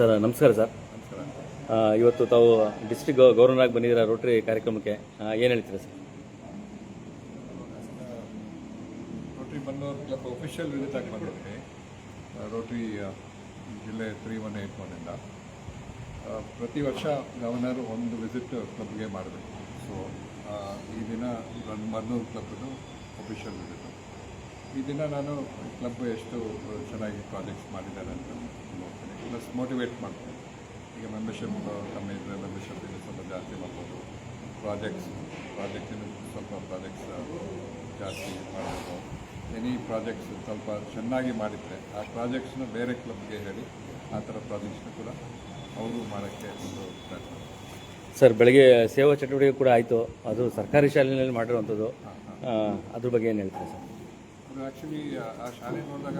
Sir ನಮಸ್ಕಾರ sir. ಇವತ್ತು ತಾವು ಡಿಸ್ಟ್ರಿಕ್ಟ್ ಗವರ್ನರ್ ಆಗಿ ಬಂದಿದ್ದೀರಾ ರೋಟರಿ ಕಾರ್ಯಕ್ರಮಕ್ಕೆ, ಏನು ಹೇಳ್ತೀರಾ sir? Rotary Bannur club official visit ಆಗಿ ಬಂದಿದ್ದೀನಿ. ರೋಟರಿ ಜಿಲ್ಲೆ 3181ಇಂದ ಪ್ರತಿ ವರ್ಷ ಗವರ್ನರ್ ಒಂದು ವಿಸಿಟ್ ಕ್ಲಬ್ಗೆ ಮಾಡಬೇಕು. ಸೊ ಈ ದಿನ ಬನ್ನೂರು ಕ್ಲಬ್ದು ಅಫಿಷಿಯಲ್ ವಿಸಿಟ್. ಈ ದಿನ ನಾನು ಕ್ಲಬ್ ಎಷ್ಟು ಚೆನ್ನಾಗಿ ಪ್ರಾಜೆಕ್ಟ್ಸ್ ಮಾಡಿದ್ದಾರೆ ಅಂತ ನೋಡ್ತೀನಿ, ಪ್ಲಸ್ ಮೋಟಿವೇಟ್ ಮಾಡ್ತೀನಿ. ಈಗ ಮೆಂಬರ್ಶಿಪ್ ಕಮ್ಮಿ ಇದ್ದರೆ ಮೆಂಬರ್ಶಿಪ್ ಇನ್ನೂ ಸ್ವಲ್ಪ ಜಾಸ್ತಿ ಮಾಡ್ಬೋದು, ಪ್ರಾಜೆಕ್ಟಿನ ಸ್ವಲ್ಪ ಪ್ರಾಜೆಕ್ಟ್ಸ್ ಜಾಸ್ತಿ ಮಾಡಬೇಕು. ಎನಿ ಪ್ರಾಜೆಕ್ಟ್ಸ್ ಸ್ವಲ್ಪ ಚೆನ್ನಾಗಿ ಮಾಡಿದರೆ ಆ ಪ್ರಾಜೆಕ್ಟ್ಸ್ನ ಬೇರೆ ಕ್ಲಬ್ಗೆ ಹೇಳಿ ಆ ಥರ ಪ್ರಾಜೆಕ್ಟ್ಸ್ನ ಕೂಡ ಅವರು ಮಾಡೋಕ್ಕೆ ಒಂದು ಪ್ರಯತ್ನ. ಸರ್, ಬೆಳಗ್ಗೆ ಸೇವಾ ಚಟುವಟಿಕೆ ಕೂಡ ಆಯಿತು, ಅದು ಸರ್ಕಾರಿ ಶಾಲೆಯಲ್ಲಿ ಮಾಡಿರುವಂಥದ್ದು, ಅದ್ರ ಬಗ್ಗೆ ಏನು ಹೇಳ್ತೀರಾ ಸರ್? ಅದು ಆ್ಯಕ್ಚುಲಿ ಆ ಶಾಲೆ ನೋಡಿದಾಗ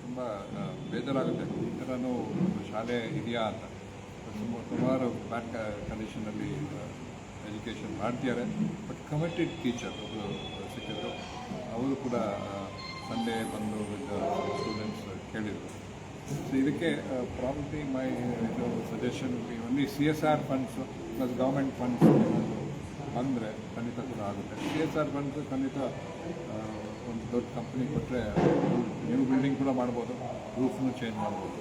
ತುಂಬ ಬೇಜಾರಾಗುತ್ತೆ. ಈ ಥರನೂ ಶಾಲೆ ಇದೆಯಾ ಅಂತ. ಸುಮಾರು ಬ್ಯಾಡ್ ಕಂಡೀಷನಲ್ಲಿ ಎಜುಕೇಷನ್ ಮಾಡ್ತಿದ್ದಾರೆ. ಬಟ್ ಕಮಿಟೆಡ್ ಟೀಚರ್ ಒಬ್ಬರು ಸಿಕ್ಕಿದ್ರು, ಅವರು ಕೂಡ ಸಂಡೇ ಬಂದು ವಿತ್ ಸ್ಟೂಡೆಂಟ್ಸ್ ಕೇಳಿದರು. ಸೊ ಇದಕ್ಕೆ probably my suggestion only CSR funds plus government funds ಅಂದರೆ ಖಂಡಿತ ಕೂಡ ಆಗುತ್ತೆ. CSR ಫಂಡ್ಸು ಖಂಡಿತ ಒಂದು ದೊಡ್ಡ ಕಂಪ್ನಿ ಕೊಟ್ಟರೆ ನ್ಯೂ ಬಿಲ್ಡಿಂಗ್ ಕೂಡ ಮಾಡ್ಬೋದು, ರೂಫ್ನು ಚೇಂಜ್ ಮಾಡ್ಬೋದು.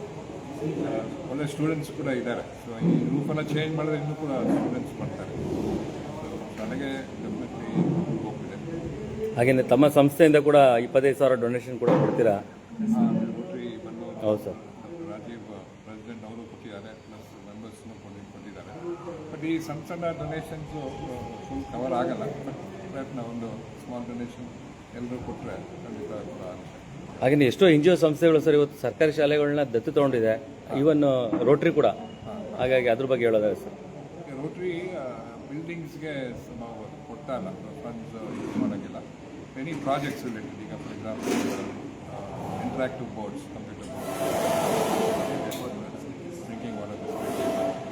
ಒಳ್ಳೆ ಸ್ಟೂಡೆಂಟ್ಸ್ ಕೂಡ ಇದ್ದಾರೆ. ಸೊ ಈ ರೂಫನ್ನು ಚೇಂಜ್ ಮಾಡಿದ್ರೆ ಇನ್ನೂ ಕೂಡ ಸ್ಟೂಡೆಂಟ್ಸ್ ಮಾಡ್ತಾರೆ. ಸೊ ನನಗೆ ಡೆಫಿನೆಟ್ಲಿ ಹೋಗ್ತಿದೆ. ಹಾಗೆಯೇ ತಮ್ಮ ಸಂಸ್ಥೆಯಿಂದ ಕೂಡ 25,000 ಡೊನೇಷನ್ ಕೂಡ ಕೊಡ್ತೀರಾ? ರೋಟರಿ ಬನ್ನೂರು, ಹೌದು ಸರ್. ರಾಜೀವ್ ಪ್ರೆಸಿಡೆಂಟ್ ಅವರು ಕೊಟ್ಟಿದ್ದಾರೆ, ಪ್ಲಸ್ ಮೆಂಬರ್ಸ್ನು ಕೊಟ್ಟಿದ್ದಾರೆ. ಬಟ್ ಈ ಸಣ್ಣ ಸಣ್ಣ ಡೊನೇಷನ್ಸು ಫುಲ್ ಕವರ್ ಆಗಲ್ಲ. ಬಟ್ ಪ್ರಯತ್ನ ಒಂದು ಸ್ಮಾಲ್ ಡೊನೇಷನ್ ಎಲ್ಲರೂ ಕೊಟ್ಟರೆ ಖಂಡಿತ ಕೂಡ ಆಗುತ್ತೆ. ಹಾಗೆಯೇ ಎಷ್ಟೋ NGO ಸಂಸ್ಥೆಗಳು ಸರ್ ಇವತ್ತು ಸರ್ಕಾರಿ ಶಾಲೆಗಳನ್ನ ದತ್ತು ತೊಗೊಂಡಿದೆ, ಈವನ್ ರೋಟರಿ ಕೂಡ. ಹಾಗಾಗಿ ಅದ್ರ ಬಗ್ಗೆ ಹೇಳೋದಾದ್ರೆ ಸರ್? ರೋಟರಿ ಬಿಲ್ಡಿಂಗ್ಸ್ಗೆ ನಾವು ಕೊಡ್ತಾ ಇಲ್ಲ, ಫಂಡ್ಸ್ ಯೂಸ್ ಮಾಡೋಂಗಿಲ್ಲ. ಎನಿ ಪ್ರಾಜೆಕ್ಟ್ಸ್ ರಿಲೇಟೆಡ್, ಈಗ for example interactive boards, computer drinking water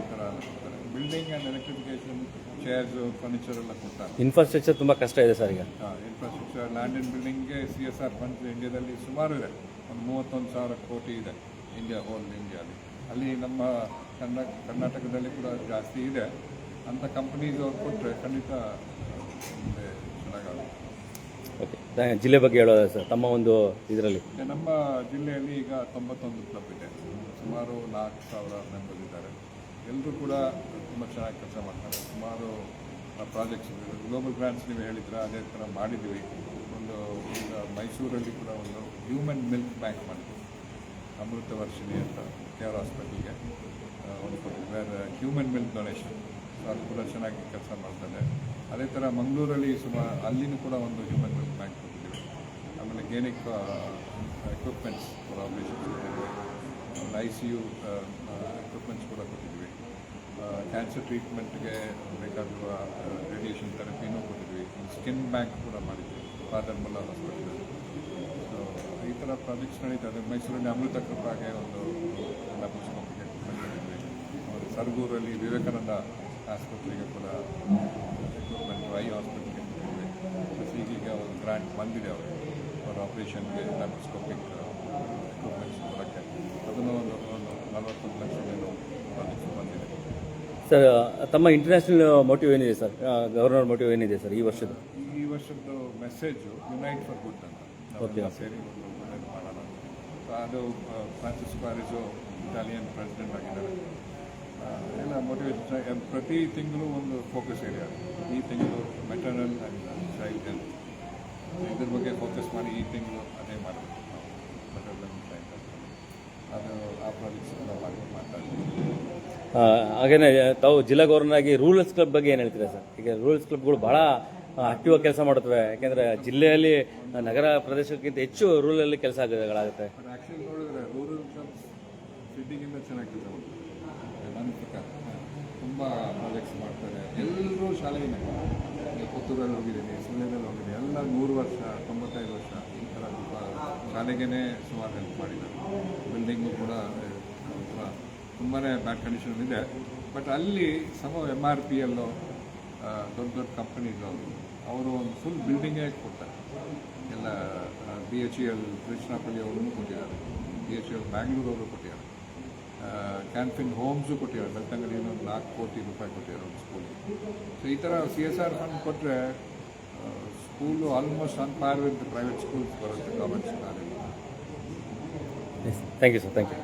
ಈ ಥರ ಕೊಡ್ತಾರೆ. Building and electrification, chairs, furniture ಎಲ್ಲ ಕೊಡ್ತಾರೆ. ಇನ್ಫ್ರಾಸ್ಟ್ರಕ್ಚರ್ ತುಂಬ ಕಷ್ಟ ಇದೆ ಸರ್ ಈಗ. ಇನ್ಫ್ರಾಸ್ಟ್ರಕ್ಚರ್, ಲ್ಯಾಂಡ್ ಆ್ಯಂಡ್ ಬಿಲ್ಡಿಂಗ್ಗೆ CSR ಫಂಡ್ಸ್ ಇಂಡಿಯಾದಲ್ಲಿ ಸುಮಾರು ಇದೆ. ಒಂದು 31,000 ಕೋಟಿ ಇದೆ ಹೋಲ್ ಇಂಡಿಯಾದಲ್ಲಿ. ಅಲ್ಲಿ ನಮ್ಮ ಕರ್ನಾಟಕದಲ್ಲಿ ಕೂಡ ಜಾಸ್ತಿ ಇದೆ. ಅಂಥ ಕಂಪನೀಸ್ ಅವ್ರು ಕೊಟ್ಟರೆ ಖಂಡಿತ ಮುಂದೆ ಚೆನ್ನಾಗಾಗುತ್ತೆ. ಓಕೆ, ಜಿಲ್ಲೆ ಬಗ್ಗೆ ಹೇಳೋದಾದ್ರೆ ಸರ್ ತಮ್ಮ ಒಂದು ಇದರಲ್ಲಿ? ನಮ್ಮ ಜಿಲ್ಲೆಯಲ್ಲಿ ಈಗ 91 ಕ್ಲಬ್ ಇದೆ, ಸುಮಾರು 4,000 ಮೆಂಬರ್ಸ್ ಇದ್ದಾರೆ. ಎಲ್ಲರೂ ಕೂಡ ತುಂಬ ಚೆನ್ನಾಗಿ ಕೆಲಸ ಮಾಡ್ತಾರೆ. ಸುಮಾರು ಪ್ರಾಜೆಕ್ಟ್ಸ್, ಗ್ಲೋಬಲ್ ಗ್ರಾಂಟ್ಸ್ ನೀವು ಹೇಳಿದ್ರೆ ಅದೇ ಥರ ಮಾಡಿದ್ವಿ. ಒಂದು ಈಗ ಮೈಸೂರಲ್ಲಿ ಕೂಡ ಒಂದು ಹ್ಯೂಮನ್ ಮಿಲ್ಕ್ ಬ್ಯಾಂಕ್ ಮಾಡಿದ್ವಿ, ಅಮೃತ ವರ್ಷಿಣಿ ಅಂತ KR ಹಾಸ್ಪಿಟಲ್ಗೆ ಒಂದು ಕೊಟ್ಟಿದ್ವಿ, ಬೇರೆ ಹ್ಯೂಮನ್ ಮಿಲ್ಕ್ ಡೊನೇಷನ್. ಅದು ಕೂಡ ಚೆನ್ನಾಗಿ ಕೆಲಸ ಮಾಡ್ತಾರೆ. ಅದೇ ಥರ ಮಂಗಳೂರಲ್ಲಿ ಅಲ್ಲಿನೂ ಕೂಡ ಒಂದು ಹ್ಯೂಮನ್ ಮಿಲ್ಕ್ ಬ್ಯಾಂಕ್ ಕೊಟ್ಟಿದ್ದೀವಿ. ಆಮೇಲೆ ಗೇನಿಕ್ ಎಕ್ವಿಪ್ಮೆಂಟ್ಸ್ ಫಾರ್ ಆಪರೇಷನ್ಸ್ ಕೊಟ್ಟಿದ್ವಿ, ಒಂದು ICU ಎಕ್ವಿಪ್ಮೆಂಟ್ಸ್ ಕೂಡ ಕೊಟ್ಟಿದ್ವಿ. ಕ್ಯಾನ್ಸರ್ ಟ್ರೀಟ್ಮೆಂಟ್ಗೆ ಬೇಕಾಗಿರುವ ರೇಡಿಯೇಷನ್ ಥೆರಪಿನೂ ಕೊಟ್ಟಿದ್ವಿ. ಸ್ಕಿನ್ ಬ್ಯಾಂಕ್ ಕೂಡ ಮಾಡಿದ್ವಿ ಫಾದರ್ ಮುಲ್ಲಾ ಹಾಸ್ಪಿಟಲ್. ಸೊ ಈ ಥರ ಪ್ರಾಜೆಕ್ಟ್ಸ್ ನಡೀತದೆ. ಮೈಸೂರಲ್ಲಿ ಅಮೃತ ಕೃಪಾಗೆ ಒಂದು ಲ್ಯಾಪ್ರೋಸ್ಕೋಪಿಕ್ ಎಕ್ವಿಪ್ಮೆಂಟ್ ಕೊಟ್ಟಿದ್ವಿ. ಆಮೇಲೆ ಸರಗೂರಲ್ಲಿ ವಿವೇಕಾನಂದ ಆಸ್ಪತ್ರೆಗೆ ಕೂಡ ಎಕ್ವಿಪ್ಮೆಂಟ್, ಐ ಹಾಸ್ಪಿಟಲ್ಗೆ ಕೊಟ್ಟಿದ್ವಿ. ಪ್ಲಸ್ ಈಗೀಗ ಒಂದು ಗ್ರಾಂಟ್ ಬಂದಿದೆ ಅವ್ರ ಆಪ್ರೇಷನ್ಗೆ ಲ್ಯಾಪ್ರೋಸ್ಕೋಪಿಕ್ ಎಕ್ವಿಪ್ಮೆಂಟ್ಸ್ ಕೊಡೋಕ್ಕೆ. ಅದನ್ನು ಒಂದು 41 ಲಕ್ಷ ಏನೋ ಪ್ರಾಜೆಕ್ಟ್ಸ್ ಬಂದಿದೆ. ಸರ್, ತಮ್ಮ ಇಂಟರ್ನ್ಯಾಷನಲ್ ಮೋಟಿವ್ ಏನಿದೆ ಸರ್? ಗವರ್ನರ್ ಮೋಟಿವ್ ಏನಿದೆ ಸರ್ ಈ ವರ್ಷದ ಮೆಸೇಜು ಯುನೈಟ್ ಫಾರ್ ಗುಡ್ ಅಂತ. ನಾವು ಸೇರಿ ಒಂದು ಒಳ್ಳೆಯದು ಮಾಡೋಣ. ಅದು ಫ್ರಾನ್ಸಿಸ್ಕೋ ಅರಿಜೋ ಇಟಾಲಿಯನ್ ಪ್ರೆಸಿಡೆಂಟ್ ಆಗಿದ್ದಾರೆ. ಎಲ್ಲ ಮೋಟಿವೇಶನ್ ಪ್ರತಿ ತಿಂಗಳು ಒಂದು ಫೋಕಸ್ ಏರಿಯಾ. ಈ ತಿಂಗಳು ಮೆಟರ್ನಲ್ ಆ್ಯಂಡ್ ಚೈಲ್ಡ್ ಹೆಲ್ತ್, ಇದ್ರ ಬಗ್ಗೆ ಫೋಕಸ್ ಮಾಡಿ ಈ ತಿಂಗಳು ಅದೇ ಮಾಡಬೇಕು ನಾವು. ಮೆಟರ್ನಲ್ ಆ್ಯಂಡ್ ಚೈಲ್ಡ್ ಹೆಲ್ತ್ ಅದು ಆ ಪ್ರಾಜೆಕ್ಟ್ಸ್ ಎಲ್ಲ ಮಾತಾಡ್ತೀವಿ. ಹಾಗೇನೆ ತಾವು ಜಿಲ್ಲಾ ಗವರ್ನರ್ ಆಗಿ ರೂರಲ್ಸ್ ಕ್ಲಬ್ ಬಗ್ಗೆ ಏನು ಹೇಳ್ತೀರಾ ಸರ್? ಈಗ ರೂರಲ್ಸ್ ಕ್ಲಬ್ಗಳು ಭಾಳ ಆಕ್ಟಿವ್ ಆಗಿ ಕೆಲಸ ಮಾಡುತ್ತವೆ, ಯಾಕೆಂದರೆ ಜಿಲ್ಲೆಯಲ್ಲಿ ನಗರ ಪ್ರದೇಶಕ್ಕಿಂತ ಹೆಚ್ಚು ರೂರಲಲ್ಲಿ ಕೆಲಸ ಆಗುತ್ತೆ. ಬಟ್ ಆ್ಯಕ್ಚುಲಿ ನೋಡಿದ್ರೆ ರೂರಲ್ ಕ್ಲಬ್ಸ್ ಸಿಟಿಗಿಂತ ಚೆನ್ನಾಗಿ ಕೆಲಸ ಮಾಡ್ತಾರೆ. ನನ್ನ ಪ್ರಕಾರ ತುಂಬ ಪ್ರಾಜೆಕ್ಟ್ಸ್ ಮಾಡ್ತಾರೆ. ಎಲ್ಲರೂ ಶಾಲೆಗೆ ಪುತ್ತೂರಲ್ಲಿ ಹೋಗಿದ್ದೀನಿ, ಸುಳ್ಯದಲ್ಲಿ ಹೋಗಿದ್ದೀನಿ. ಎಲ್ಲ 100 ವರ್ಷ 95 ವರ್ಷ ಈ ಥರ ಶಾಲೆಗೇ ಸುಮಾರು ಹೆಲ್ಪ್ ಮಾಡಿದ್ದಾರೆ. ಬಿಲ್ಡಿಂಗು ಕೂಡ ತುಂಬಾ ಬ್ಯಾಡ್ ಕಂಡೀಷನ್ ಇದೆ. ಬಟ್ ಅಲ್ಲಿ MRPL ದೊಡ್ಡ ದೊಡ್ಡ ಕಂಪನೀಸು ಅವರು ಒಂದು ಫುಲ್ ಬಿಲ್ಡಿಂಗೇ ಕೊಡ್ತಾರೆ. ಎಲ್ಲ BHEL ಕೃಷ್ಣಪಲ್ಲಿ ಅವರನ್ನು ಕೊಟ್ಟಿದ್ದಾರೆ, BHEL ಬ್ಯಾಂಗ್ಳೂರು ಅವರು ಕೊಟ್ಟಿದ್ದಾರೆ. ಕ್ಯಾನ್ಫಿನ್ ಹೋಮ್ಸು ಕೊಟ್ಟಿದ್ದಾರೆ, ಬೆಳ್ತಂಗಡಿಯಲ್ಲಿ ಒಂದು 4 ಕೋಟಿ ರೂಪಾಯಿ ಕೊಟ್ಟಿದ್ದಾರೆ ಒಂದು ಸ್ಕೂಲಿಗೆ. ಸೊ ಈ ಥರ CSR ಫಂಡ್ ಕೊಟ್ಟರೆ school almost on par with private schools ಬರುತ್ತೆ, ಗೌರ್ಮೆಂಟ್ ಶಾಲೆ. Thank you sir, thank you.